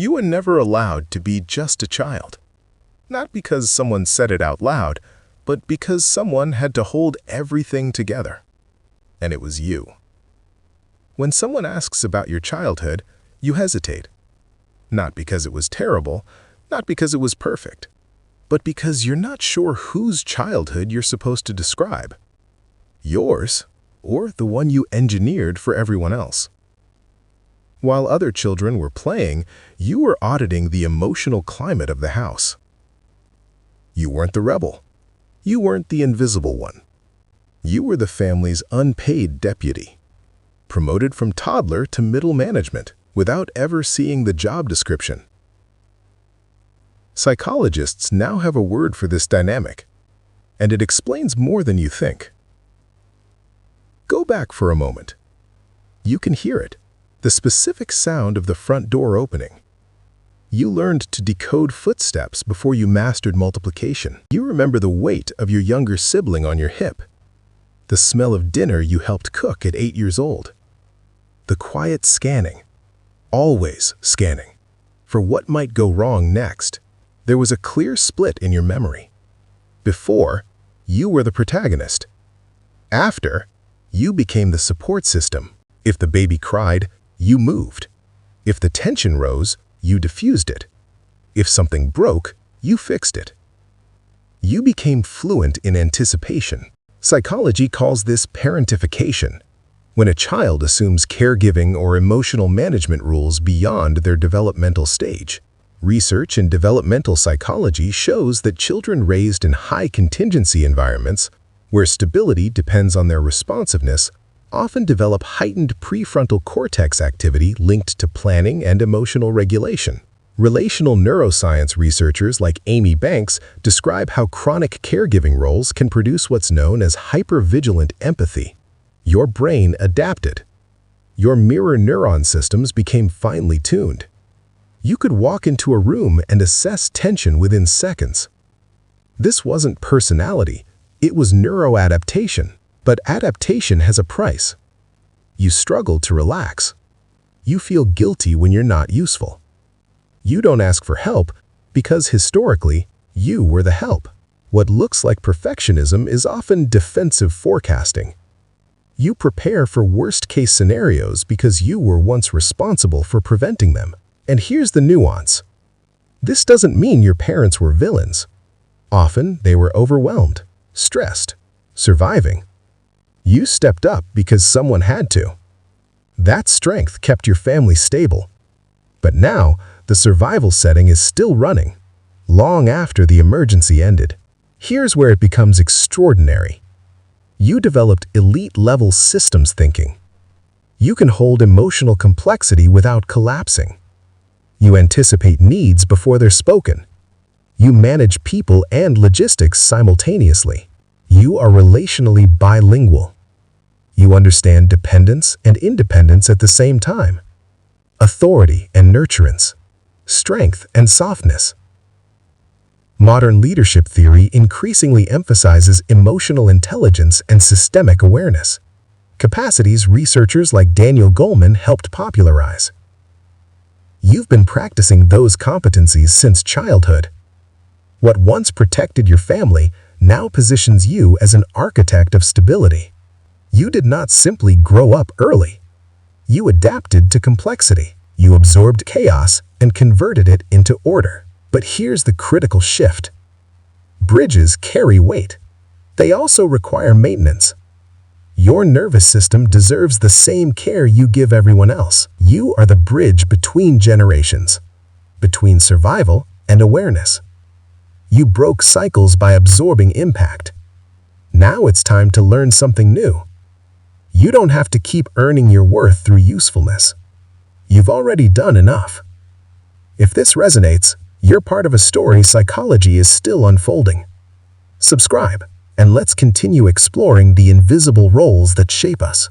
You were never allowed to be just a child. Not because someone said it out loud, but because someone had to hold everything together. And it was you. When someone asks about your childhood, you hesitate. Not because it was terrible, not because it was perfect, but because you're not sure whose childhood you're supposed to describe. Yours, or the one you engineered for everyone else. While other children were playing, you were auditing the emotional climate of the house. You weren't the rebel. You weren't the invisible one. You were the family's unpaid deputy, promoted from toddler to middle management without ever seeing the job description. Psychologists now have a word for this dynamic, and it explains more than you think. Go back for a moment. You can hear it, the specific sound of the front door opening. You learned to decode footsteps before you mastered multiplication. You remember the weight of your younger sibling on your hip, the smell of dinner you helped cook at 8 years old, the quiet scanning, always scanning, for what might go wrong next. There was a clear split in your memory. Before, you were the protagonist. After, you became the support system. If the baby cried, you moved. If the tension rose, you diffused it. If something broke, you fixed it. You became fluent in anticipation. Psychology calls this parentification, when a child assumes caregiving or emotional management rules beyond their developmental stage. Research in developmental psychology shows that children raised in high-contingency environments, where stability depends on their responsiveness, often develop heightened prefrontal cortex activity linked to planning and emotional regulation. Relational neuroscience researchers like Amy Banks describe how chronic caregiving roles can produce what's known as hypervigilant empathy. Your brain adapted. Your mirror neuron systems became finely tuned. You could walk into a room and assess tension within seconds. This wasn't personality, it was neuroadaptation. But adaptation has a price. You struggle to relax. You feel guilty when you're not useful. You don't ask for help because historically, you were the help. What looks like perfectionism is often defensive forecasting. You prepare for worst-case scenarios because you were once responsible for preventing them. And here's the nuance. This doesn't mean your parents were villains. Often, they were overwhelmed, stressed, surviving. You stepped up because someone had to. That strength kept your family stable. But now, the survival setting is still running, long after the emergency ended. Here's where it becomes extraordinary. You developed elite-level systems thinking. You can hold emotional complexity without collapsing. You anticipate needs before they're spoken. You manage people and logistics simultaneously. You are relationally bilingual. You understand dependence and independence at the same time. Authority and nurturance. Strength and softness. Modern leadership theory increasingly emphasizes emotional intelligence and systemic awareness, capacities researchers like Daniel Goleman helped popularize. You've been practicing those competencies since childhood. What once protected your family now positions you as an architect of stability. You did not simply grow up early. You adapted to complexity. You absorbed chaos and converted it into order. But here's the critical shift. Bridges carry weight. They also require maintenance. Your nervous system deserves the same care you give everyone else. You are the bridge between generations, between survival and awareness. You broke cycles by absorbing impact. Now it's time to learn something new. You don't have to keep earning your worth through usefulness. You've already done enough. If this resonates, you're part of a story psychology is still unfolding. Subscribe, and let's continue exploring the invisible roles that shape us.